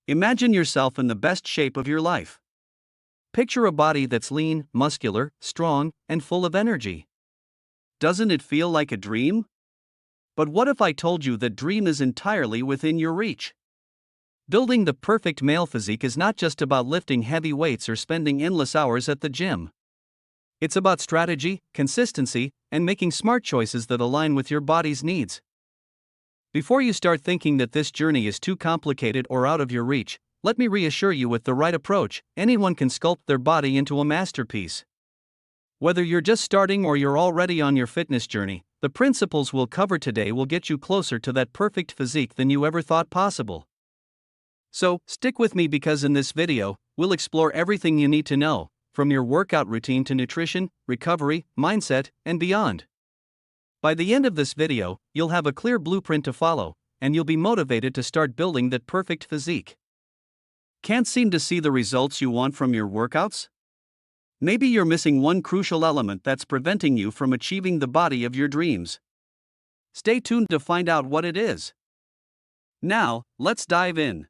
Imagine yourself in the best shape of your life. Picture a body that's lean, muscular, strong, and full of energy. Doesn't it feel like a dream? But what if I told you that dream is entirely within your reach? Building the perfect male physique is not just about lifting heavy weights or spending endless hours at the gym. It's about strategy, consistency, and making smart choices that align with your body's needs. Before you start thinking that this journey is too complicated or out of your reach, let me reassure you, with the right approach, anyone can sculpt their body into a masterpiece. Whether you're just starting or you're already on your fitness journey, the principles we'll cover today will get you closer to that perfect physique than you ever thought possible. So, stick with me, because in this video, we'll explore everything you need to know, from your workout routine to nutrition, recovery, mindset, and beyond. By the end of this video, you'll have a clear blueprint to follow, and you'll be motivated to start building that perfect physique. Can't seem to see the results you want from your workouts? Maybe you're missing one crucial element that's preventing you from achieving the body of your dreams. Stay tuned to find out what it is. Now, let's dive in.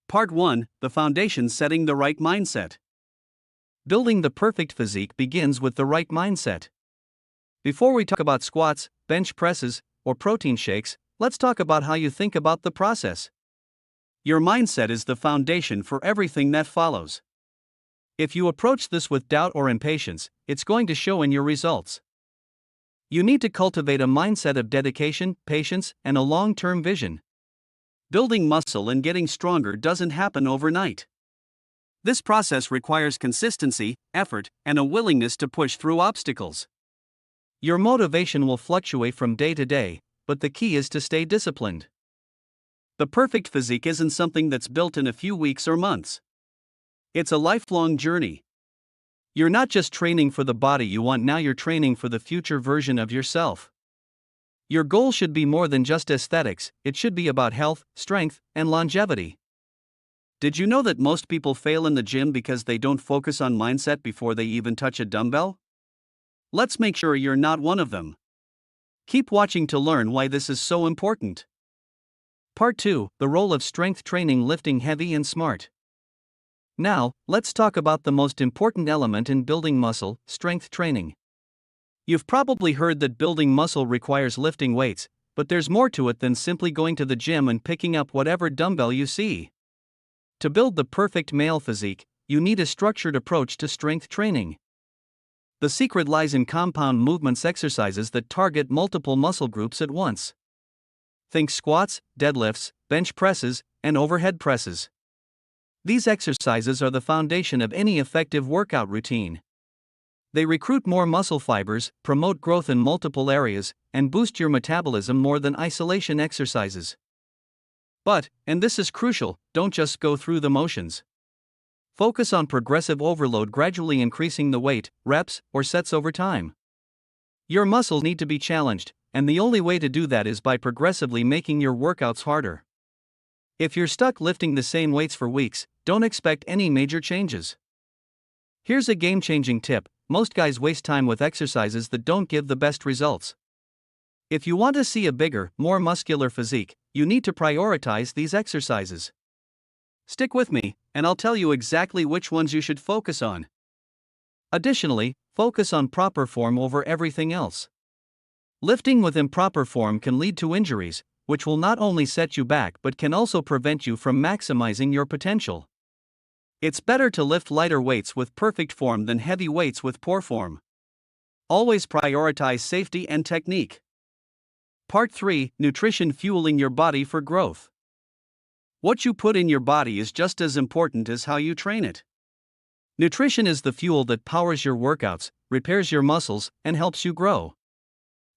Part 1: The foundation: setting the right mindset. Building the perfect physique begins with the right mindset. Before we talk about squats, bench presses, or protein shakes, let's talk about how you think about the process. Your mindset is the foundation for everything that follows. If you approach this with doubt or impatience, it's going to show in your results. You need to cultivate a mindset of dedication, patience, and a long-term vision. Building muscle and getting stronger doesn't happen overnight. This process requires consistency, effort, and a willingness to push through obstacles. Your motivation will fluctuate from day to day, but the key is to stay disciplined. The perfect physique isn't something that's built in a few weeks or months. It's a lifelong journey. You're not just training for the body you want now, you're training for the future version of yourself. Your goal should be more than just aesthetics, it should be about health, strength, and longevity. Did you know that most people fail in the gym because they don't focus on mindset before they even touch a dumbbell? Let's make sure you're not one of them. Keep watching to learn why this is so important. Part 2: The role of strength training: lifting heavy and smart. Now, let's talk about the most important element in building muscle: strength training. You've probably heard that building muscle requires lifting weights, but there's more to it than simply going to the gym and picking up whatever dumbbell you see. To build the perfect male physique, you need a structured approach to strength training. The secret lies in compound movements, exercises that target multiple muscle groups at once. Think squats, deadlifts, bench presses, and overhead presses. These exercises are the foundation of any effective workout routine. They recruit more muscle fibers, promote growth in multiple areas, and boost your metabolism more than isolation exercises. But, and this is crucial, don't just go through the motions. Focus on progressive overload, gradually increasing the weight, reps, or sets over time. Your muscles need to be challenged, and the only way to do that is by progressively making your workouts harder. If you're stuck lifting the same weights for weeks, don't expect any major changes. Here's a game-changing tip: most guys waste time with exercises that don't give the best results. If you want to see a bigger, more muscular physique, you need to prioritize these exercises. Stick with me, and I'll tell you exactly which ones you should focus on. Additionally, focus on proper form over everything else. Lifting with improper form can lead to injuries, which will not only set you back but can also prevent you from maximizing your potential. It's better to lift lighter weights with perfect form than heavy weights with poor form. Always prioritize safety and technique. Part 3: Nutrition: fueling your body for growth. What you put in your body is just as important as how you train it. Nutrition is the fuel that powers your workouts, repairs your muscles, and helps you grow.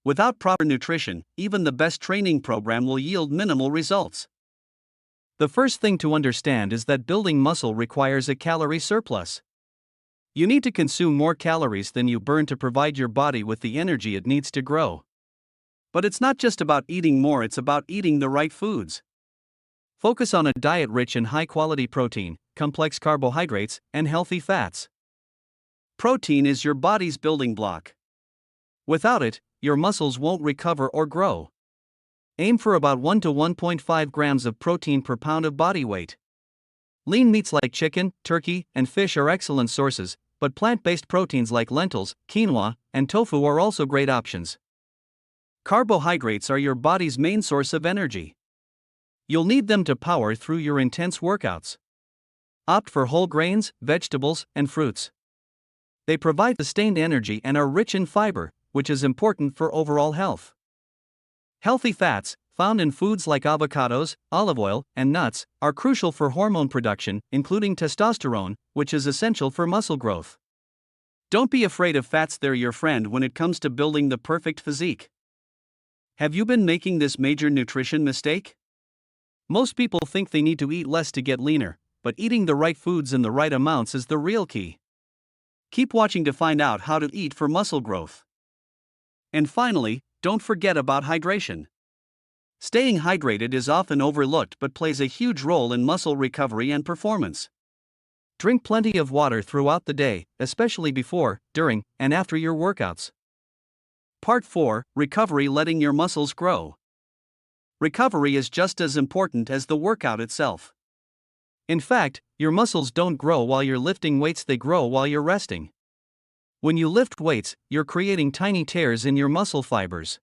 Without proper nutrition, even the best training program will yield minimal results. The first thing to understand is that building muscle requires a calorie surplus. You need to consume more calories than you burn to provide your body with the energy it needs to grow. But it's not just about eating more, it's about eating the right foods. Focus on a diet rich in high-quality protein, complex carbohydrates, and healthy fats. Protein is your body's building block. Without it, your muscles won't recover or grow. Aim for about 1 to 1.5 grams of protein per pound of body weight. Lean meats like chicken, turkey, and fish are excellent sources, but plant-based proteins like lentils, quinoa, and tofu are also great options. Carbohydrates are your body's main source of energy. You'll need them to power through your intense workouts. Opt for whole grains, vegetables, and fruits. They provide sustained energy and are rich in fiber, which is important for overall health. Healthy fats, found in foods like avocados, olive oil, and nuts, are crucial for hormone production, including testosterone, which is essential for muscle growth. Don't be afraid of fats, they're your friend when it comes to building the perfect physique. Have you been making this major nutrition mistake? Most people think they need to eat less to get leaner, but eating the right foods in the right amounts is the real key. Keep watching to find out how to eat for muscle growth. And finally, don't forget about hydration. Staying hydrated is often overlooked but plays a huge role in muscle recovery and performance. Drink plenty of water throughout the day, especially before, during, and after your workouts. Part 4: Recovery, letting your muscles grow. Recovery is just as important as the workout itself. In fact, your muscles don't grow while you're lifting weights, they grow while you're resting. When you lift weights, you're creating tiny tears in your muscle fibers.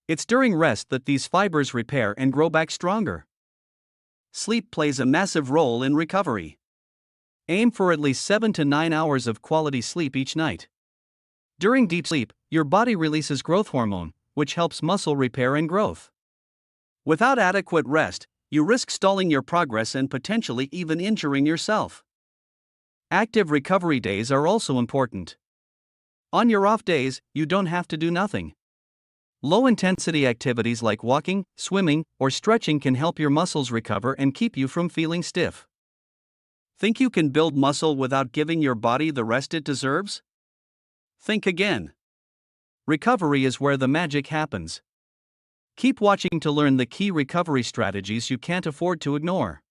It's during rest that these fibers repair and grow back stronger. Sleep plays a massive role in recovery. Aim for at least 7 to 9 hours of quality sleep each night. During deep sleep, your body releases growth hormone, which helps muscle repair and growth. Without adequate rest, you risk stalling your progress and potentially even injuring yourself. Active recovery days are also important. On your off days, you don't have to do nothing. Low-intensity activities like walking, swimming, or stretching can help your muscles recover and keep you from feeling stiff. Think you can build muscle without giving your body the rest it deserves? Think again. Recovery is where the magic happens. Keep watching to learn the key recovery strategies you can't afford to ignore.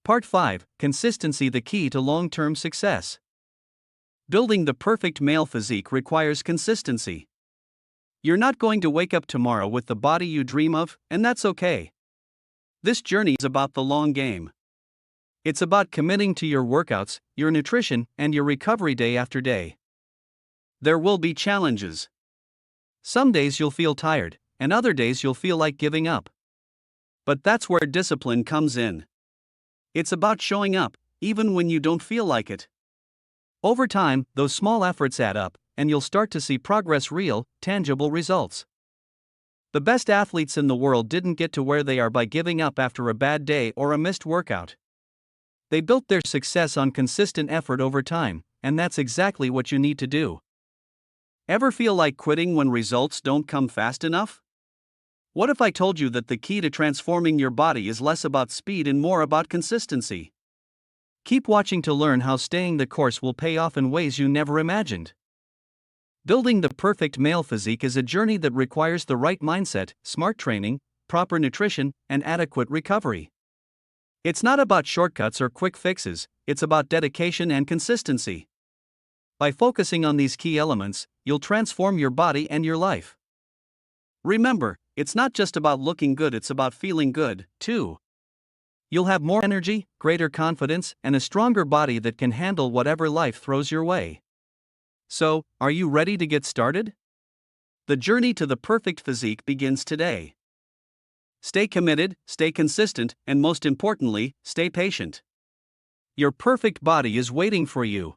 Part 5: Consistency, the key to long-term success. Building the perfect male physique requires consistency. You're not going to wake up tomorrow with the body you dream of, and that's okay. This journey is about the long game. It's about committing to your workouts, your nutrition, and your recovery day after day. There will be challenges. Some days you'll feel tired, and other days you'll feel like giving up. But that's where discipline comes in. It's about showing up, even when you don't feel like it. Over time, those small efforts add up, and you'll start to see progress, real, tangible results. The best athletes in the world didn't get to where they are by giving up after a bad day or a missed workout. They built their success on consistent effort over time, and that's exactly what you need to do. Ever feel like quitting when results don't come fast enough? What if I told you that the key to transforming your body is less about speed and more about consistency? Keep watching to learn how staying the course will pay off in ways you never imagined. Building the perfect male physique is a journey that requires the right mindset, smart training, proper nutrition, and adequate recovery. It's not about shortcuts or quick fixes, it's about dedication and consistency. By focusing on these key elements, you'll transform your body and your life. Remember, it's not just about looking good, it's about feeling good, too. You'll have more energy, greater confidence, and a stronger body that can handle whatever life throws your way. So, are you ready to get started? The journey to the perfect physique begins today. Stay committed, stay consistent, and most importantly, stay patient. Your perfect body is waiting for you.